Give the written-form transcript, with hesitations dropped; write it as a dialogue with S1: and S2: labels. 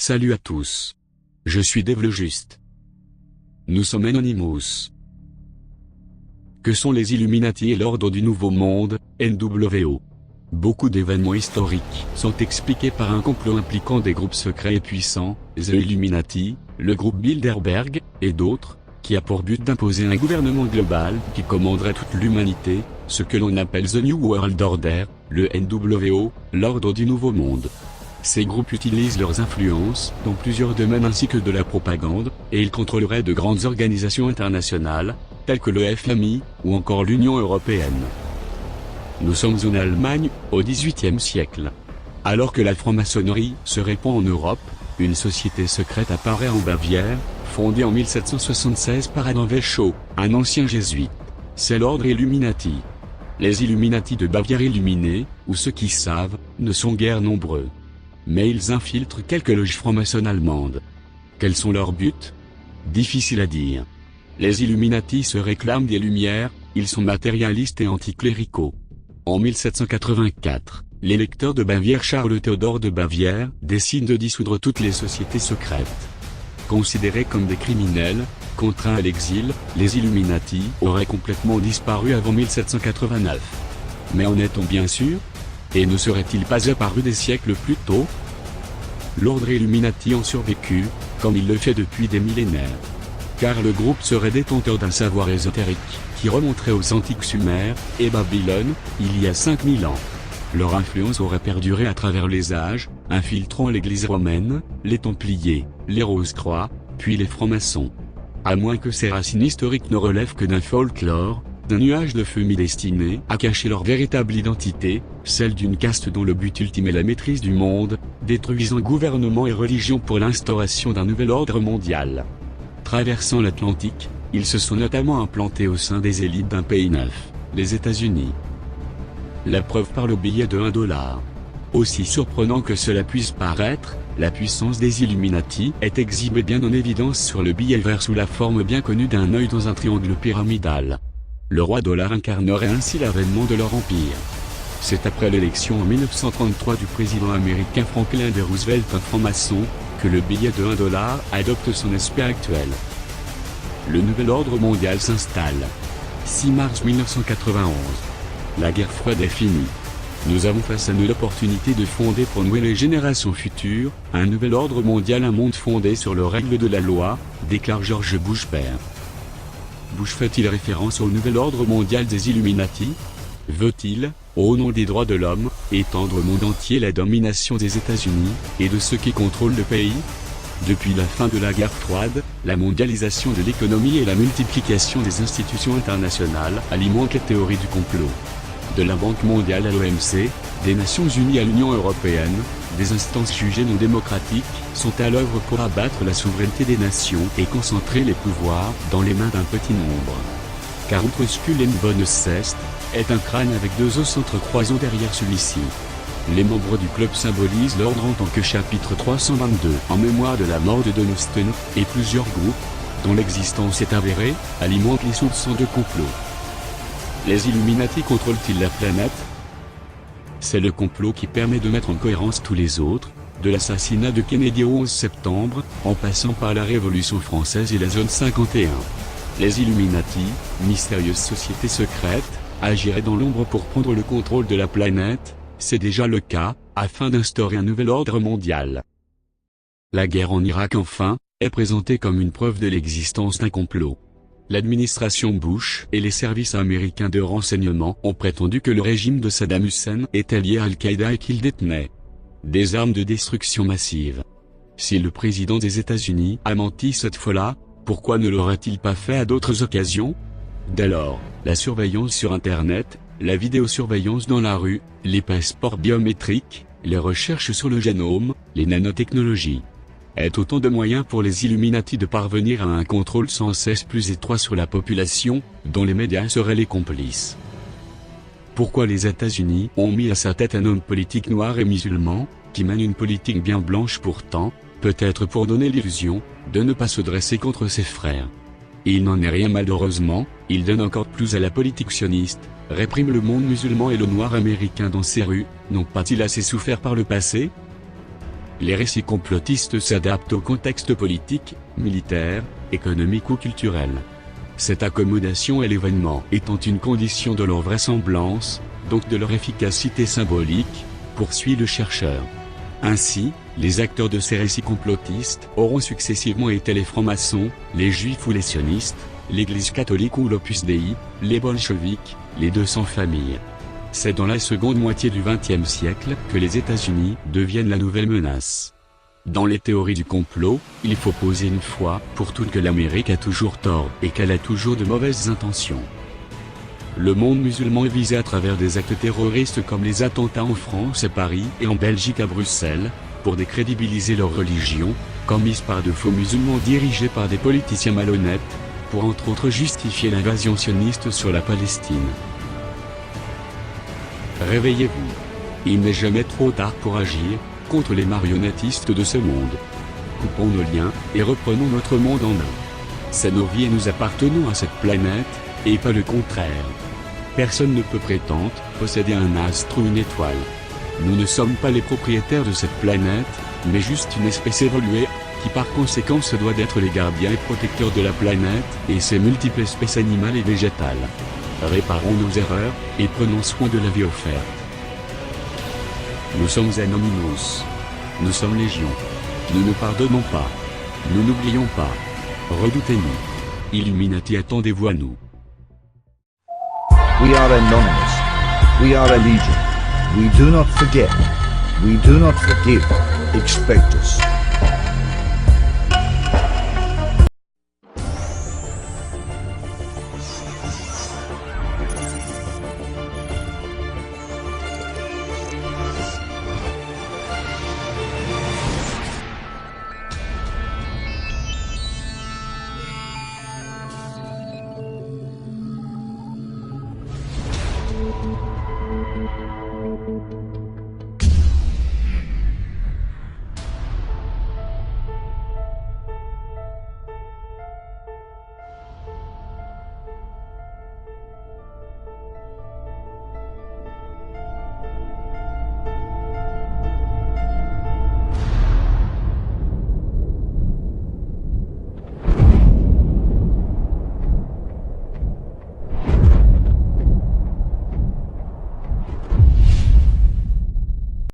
S1: Salut à tous. Je suis Dave le Juste. Nous sommes Anonymous. Que sont les Illuminati et l'Ordre du Nouveau Monde, NWO? Beaucoup d'événements historiques sont expliqués par un complot impliquant des groupes secrets et puissants, The Illuminati, le groupe Bilderberg, et d'autres, qui a pour but d'imposer un gouvernement global qui commanderait toute l'humanité, ce que l'on appelle The New World Order, le NWO, l'Ordre du Nouveau Monde. Ces groupes utilisent leurs influences dans plusieurs domaines ainsi que de la propagande, et ils contrôleraient de grandes organisations internationales, telles que le FMI, ou encore l'Union Européenne. Nous sommes en Allemagne, au XVIIIe siècle. Alors que la franc-maçonnerie se répand en Europe, une société secrète apparaît en Bavière, fondée en 1776 par Adam Weishaupt, un ancien jésuite. C'est l'ordre Illuminati. Les Illuminati de Bavière illuminés, ou ceux qui savent, ne sont guère nombreux. Mais ils infiltrent quelques loges franc-maçonnes allemandes. Quels sont leurs buts? Difficile à dire. Les Illuminati se réclament des Lumières, ils sont matérialistes et anticléricaux. En 1784, l'électeur de Bavière Charles Théodore de Bavière décide de dissoudre toutes les sociétés secrètes. Considérés comme des criminels, contraints à l'exil, les Illuminati auraient complètement disparu avant 1789. Mais en est-on bien sûr? Et ne serait-il pas apparu des siècles plus tôt? L'ordre Illuminati en survécu, comme il le fait depuis des millénaires. Car le groupe serait détenteur d'un savoir ésotérique, qui remonterait aux antiques Sumères et Babylone, il y a 5000 ans. Leur influence aurait perduré à travers les âges, infiltrant l'église romaine, les Templiers, les Rose-Croix, puis les francs-maçons. À moins que ces racines historiques ne relèvent que d'un folklore, d'un nuage de fumée destiné à cacher leur véritable identité, celle d'une caste dont le but ultime est la maîtrise du monde, détruisant gouvernement et religion pour l'instauration d'un nouvel ordre mondial. Traversant l'Atlantique, ils se sont notamment implantés au sein des élites d'un pays neuf, les États-Unis. La preuve par le billet de $1. Aussi surprenant que cela puisse paraître, la puissance des Illuminati est exhibée bien en évidence sur le billet vert sous la forme bien connue d'un œil dans un triangle pyramidal. Le roi dollar incarnerait ainsi l'avènement de leur empire. C'est après l'élection en 1933 du président américain Franklin D. Roosevelt, un franc-maçon, que le billet de $1 adopte son aspect actuel. Le nouvel ordre mondial s'installe. 6 mars 1991. La guerre froide est finie. Nous avons face à nous l'opportunité de fonder pour nous et les générations futures, un nouvel ordre mondial, un monde fondé sur le règle de la loi, déclare George Bush père. Bush fait-il référence au nouvel ordre mondial des Illuminati? Veut-il, au nom des droits de l'homme, étendre au monde entier la domination des États-Unis, et de ceux qui contrôlent le pays? Depuis la fin de la guerre froide, la mondialisation de l'économie et la multiplication des institutions internationales alimentent les théories du complot. De la Banque mondiale à l'OMC, des Nations Unies à l'Union Européenne, des instances jugées non démocratiques sont à l'œuvre pour abattre la souveraineté des nations et concentrer les pouvoirs dans les mains d'un petit nombre. Car outre scule et une bonne ceste, est un crâne avec 2 os s'entrecroisant derrière celui-ci. Les membres du club symbolisent l'ordre en tant que chapitre 322 en mémoire de la mort de Johnston, et plusieurs groupes, dont l'existence est avérée, alimentent les soupçons de complot. Les Illuminati contrôlent-ils la planète? C'est le complot qui permet de mettre en cohérence tous les autres, de l'assassinat de Kennedy au 11 septembre, en passant par la Révolution française et la zone 51. Les Illuminati, mystérieuse société secrète, agiraient dans l'ombre pour prendre le contrôle de la planète, c'est déjà le cas, afin d'instaurer un nouvel ordre mondial. La guerre en Irak enfin, est présentée comme une preuve de l'existence d'un complot. L'administration Bush et les services américains de renseignement ont prétendu que le régime de Saddam Hussein était lié à Al-Qaïda et qu'il détenait des armes de destruction massive. Si le président des États-Unis a menti cette fois-là, pourquoi ne l'aurait-il pas fait à d'autres occasions? Dès lors, la surveillance sur Internet, la vidéosurveillance dans la rue, les passeports biométriques, les recherches sur le génome, les nanotechnologies, est autant de moyens pour les Illuminati de parvenir à un contrôle sans cesse plus étroit sur la population, dont les médias seraient les complices. Pourquoi les États-Unis ont mis à sa tête un homme politique noir et musulman, qui mène une politique bien blanche pourtant, peut-être pour donner l'illusion de ne pas se dresser contre ses frères. Il n'en est rien malheureusement, il donne encore plus à la politique sioniste, réprime le monde musulman et le noir américain dans ses rues, n'ont pas-ils assez souffert par le passé? Les récits complotistes s'adaptent au contexte politique, militaire, économique ou culturel. Cette accommodation à l'événement étant une condition de leur vraisemblance, donc de leur efficacité symbolique, poursuit le chercheur. Ainsi, les acteurs de ces récits complotistes auront successivement été les francs-maçons, les juifs ou les sionistes, l'Église catholique ou l'Opus Dei, les bolcheviks, les 200 familles. C'est dans la seconde moitié du XXe siècle que les États-Unis deviennent la nouvelle menace. Dans les théories du complot, il faut poser une fois pour toutes que l'Amérique a toujours tort et qu'elle a toujours de mauvaises intentions. Le monde musulman est visé à travers des actes terroristes comme les attentats en France à Paris et en Belgique à Bruxelles, pour décrédibiliser leur religion, commise par de faux musulmans dirigés par des politiciens malhonnêtes, pour entre autres justifier l'invasion sioniste sur la Palestine. Réveillez-vous. Il n'est jamais trop tard pour agir contre les marionnettistes de ce monde. Coupons nos liens et reprenons notre monde en main. C'est nos vies et nous appartenons à cette planète, et pas le contraire. Personne ne peut prétendre posséder un astre ou une étoile. Nous ne sommes pas les propriétaires de cette planète, mais juste une espèce évoluée, qui par conséquent se doit d'être les gardiens et protecteurs de la planète et ses multiples espèces animales et végétales. Réparons nos erreurs, et prenons soin de la vie offerte. Nous sommes Anonymous. Nous sommes Légion. Nous ne pardonnons pas. Nous n'oublions pas. Redoutez-nous. Illuminati, attendez-vous à nous.
S2: We are anonymous. We are a legion. We do not forget. We do not forgive. Expect us.